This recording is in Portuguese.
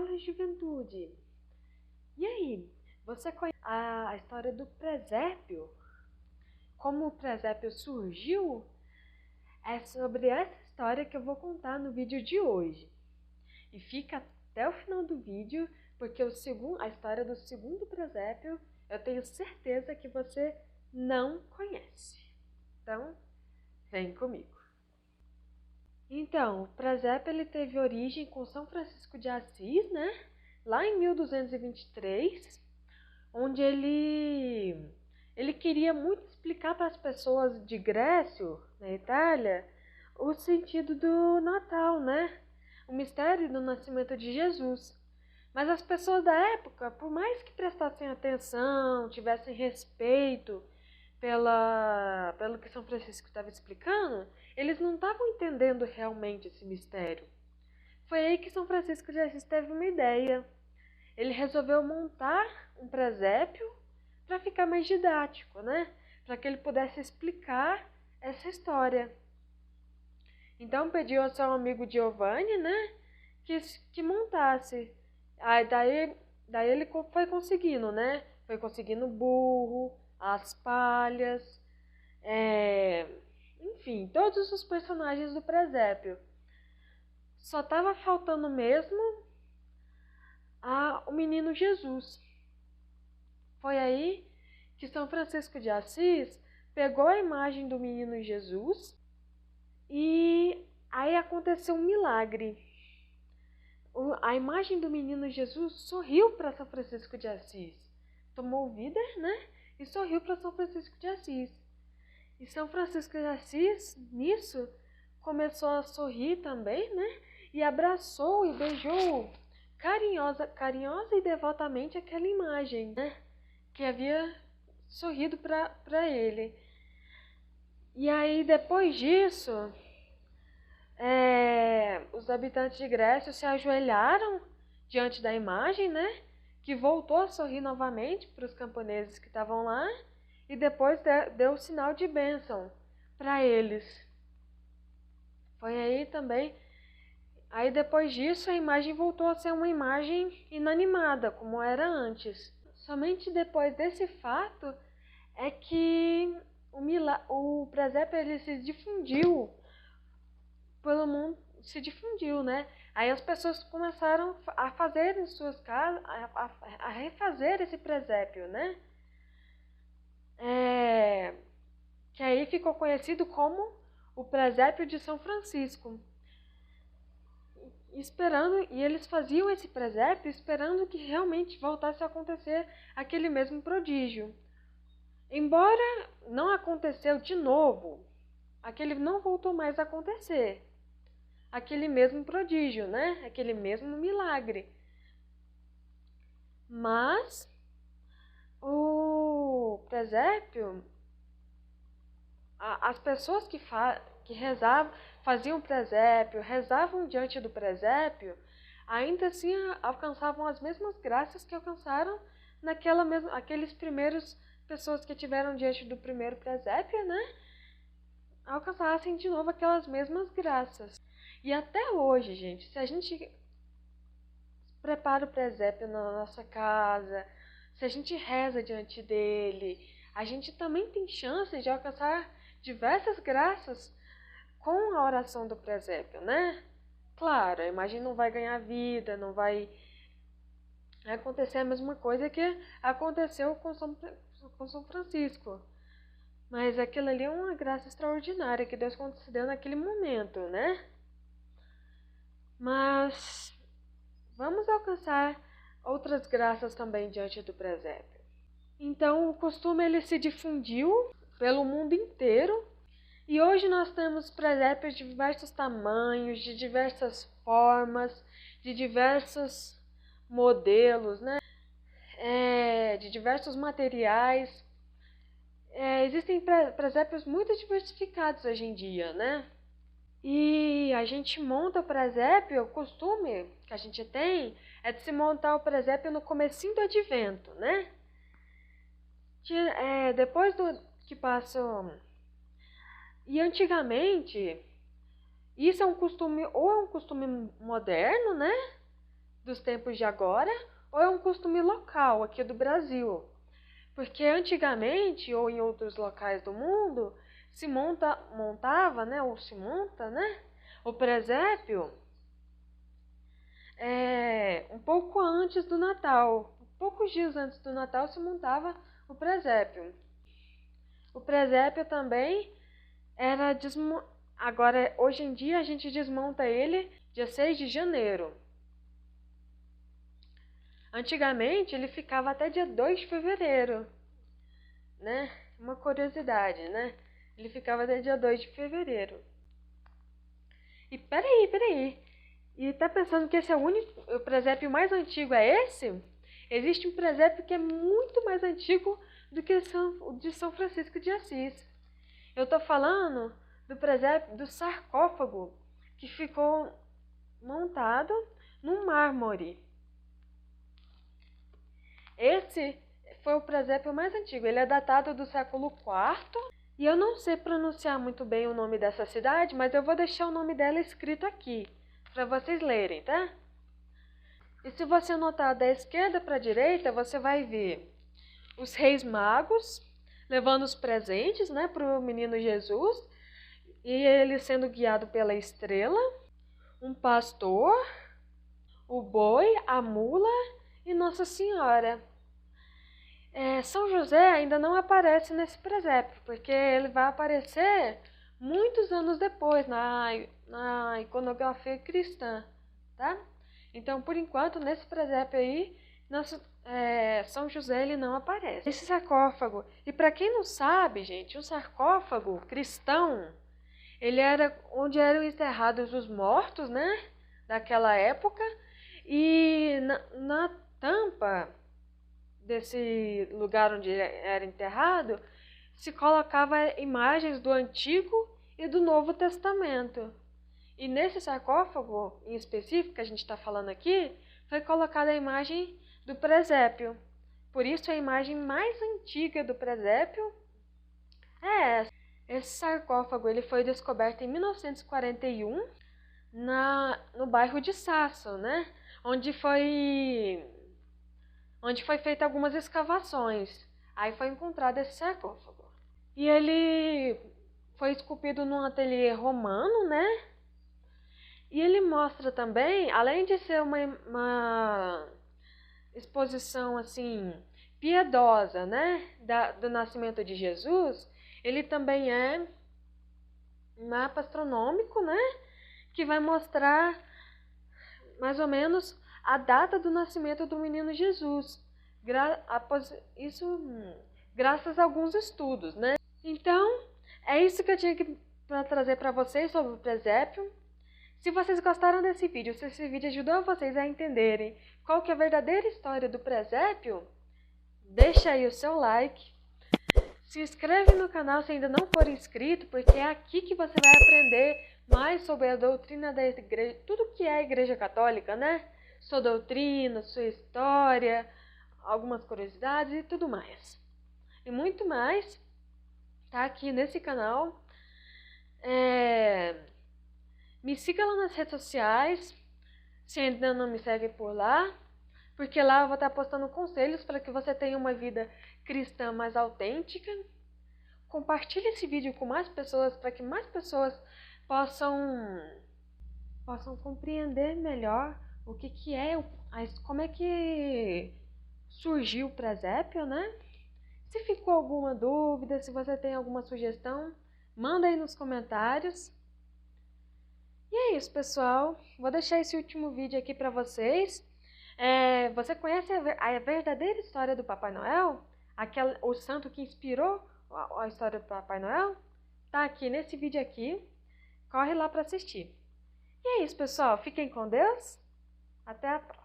Fala, juventude! E aí, você conhece a história do presépio? Como o presépio surgiu? É sobre essa história que eu vou contar no vídeo de hoje. E fica até o final do vídeo, porque a história do segundo presépio eu tenho certeza que você não conhece. Então, vem comigo. Então, o presépio ele teve origem com São Francisco de Assis, né? Lá em 1223, onde ele queria muito explicar para as pessoas de Grécio, na Itália, o sentido do Natal, né? O mistério do nascimento de Jesus. Mas as pessoas da época, por mais que prestassem atenção, tivessem respeito pelo que São Francisco estava explicando, eles não estavam entendendo realmente esse mistério. Foi aí que São Francisco de Assis teve uma ideia. Ele resolveu montar um presépio para ficar mais didático, né? Para que ele pudesse explicar essa história. Então pediu ao seu amigo Giovanni, né, que montasse. Aí daí ele foi conseguindo, né? Foi conseguindo o burro, as palhas, enfim, todos os personagens do presépio. Só estava faltando mesmo o menino Jesus. Foi aí que São Francisco de Assis pegou a imagem do menino Jesus e aí aconteceu um milagre. A imagem do menino Jesus sorriu para São Francisco de Assis. Tomou vida, né? E sorriu para São Francisco de Assis. E São Francisco de Assis, nisso, começou a sorrir também, né? E abraçou e beijou carinhosa e devotamente aquela imagem, né? Que havia sorrido para ele. E aí, depois disso, os habitantes de Grécia se ajoelharam diante da imagem, né? Que voltou a sorrir novamente para os camponeses que estavam lá e depois deu sinal de bênção para eles. Foi aí também. Aí depois disso a imagem voltou a ser uma imagem inanimada, como era antes. Somente depois desse fato é que o presépio ele se difundiu pelo mundo, né? Aí as pessoas começaram a fazer em suas casas, a refazer esse presépio, né? Que aí ficou conhecido como o presépio de São Francisco. E eles faziam esse presépio esperando que realmente voltasse a acontecer aquele mesmo prodígio. Embora não aconteceu de novo, aquele não voltou mais a acontecer. Aquele mesmo prodígio, né? Aquele mesmo milagre. Mas o presépio, as pessoas que rezavam, faziam presépio, rezavam diante do presépio, ainda assim alcançavam as mesmas graças que alcançaram aqueles primeiros pessoas que tiveram diante do primeiro presépio, né? Alcançassem de novo aquelas mesmas graças. E até hoje, gente, se a gente prepara o presépio na nossa casa, se a gente reza diante dele, a gente também tem chance de alcançar diversas graças com a oração do presépio, né? Claro, a imagem não vai ganhar vida, não vai acontecer a mesma coisa que aconteceu com São Francisco. Mas aquilo ali é uma graça extraordinária que Deus concedeu naquele momento, né? Mas vamos alcançar outras graças também diante do presépio. Então o costume ele se difundiu pelo mundo inteiro e hoje nós temos presépios de diversos tamanhos, de diversas formas, de diversos modelos, né? De diversos materiais. Existem presépios muito diversificados hoje em dia, né? E a gente monta o presépio, o costume que a gente tem é de se montar o presépio no comecinho do advento, né? Depois do que passou. E antigamente, isso é um costume, ou é um costume moderno, né? dos tempos de agora ou é um costume local aqui do Brasil? Porque antigamente, ou em outros locais do mundo, montava, né, ou se monta, né, o presépio um pouco antes do Natal. Poucos dias antes do Natal se montava o presépio. O presépio também era agora, hoje em dia, a gente desmonta ele dia 6 de janeiro. Antigamente, ele ficava até dia 2 de fevereiro, né? Uma curiosidade, né? Ele ficava até dia 2 de fevereiro. E peraí. E tá pensando que esse é o presépio mais antigo é esse? Existe um presépio que é muito mais antigo do que o de São Francisco de Assis. Eu tô falando do presépio do sarcófago que ficou montado num mármore. Esse foi o presépio mais antigo. Ele é datado do século IV. E eu não sei pronunciar muito bem o nome dessa cidade, mas eu vou deixar o nome dela escrito aqui, para vocês lerem, tá? E se você notar da esquerda para a direita, você vai ver os reis magos levando os presentes, né, para o menino Jesus, e ele sendo guiado pela estrela, um pastor, o boi, a mula e Nossa Senhora. São José ainda não aparece nesse presépio, porque ele vai aparecer muitos anos depois na iconografia cristã, tá? Então, por enquanto, nesse presépio aí, São José ele não aparece. Esse sarcófago, e para quem não sabe, gente, um sarcófago cristão, ele era onde eram enterrados os mortos, né, daquela época, e na tampa desse lugar onde era enterrado, se colocava imagens do Antigo e do Novo Testamento. E nesse sarcófago, em específico, que a gente está falando aqui, foi colocada a imagem do presépio. Por isso, a imagem mais antiga do presépio é essa. Esse sarcófago ele foi descoberto em 1941 no bairro de Sasso, né? Onde foi feita algumas escavações. Aí foi encontrado esse sarcófago. E ele foi esculpido num ateliê romano, né? E ele mostra também, além de ser uma exposição assim piedosa, né, do nascimento de Jesus, ele também é um mapa astronômico, né, que vai mostrar mais ou menos a data do nascimento do menino Jesus. Graças a alguns estudos, né? Então, é isso que eu tinha para trazer para vocês sobre o presépio. Se vocês gostaram desse vídeo, se esse vídeo ajudou vocês a entenderem qual que é a verdadeira história do presépio, deixa aí o seu like. Se inscreve no canal se ainda não for inscrito, porque é aqui que você vai aprender mais sobre a doutrina da igreja, tudo que é a Igreja Católica, né? Sua doutrina, sua história, algumas curiosidades e tudo mais. E muito mais tá aqui nesse canal. Me siga lá nas redes sociais, se ainda não me segue por lá, porque lá eu vou estar postando conselhos para que você tenha uma vida cristã mais autêntica. Compartilhe esse vídeo com mais pessoas, para que mais pessoas possam compreender melhor o que é, como é que surgiu o presépio, né? Se ficou alguma dúvida, se você tem alguma sugestão, manda aí nos comentários. E é isso, pessoal. Vou deixar esse último vídeo aqui para vocês. Você conhece a verdadeira história do Papai Noel? O santo que inspirou a história do Papai Noel? Tá aqui nesse vídeo aqui. Corre lá para assistir. E é isso, pessoal. Fiquem com Deus. Até a próxima.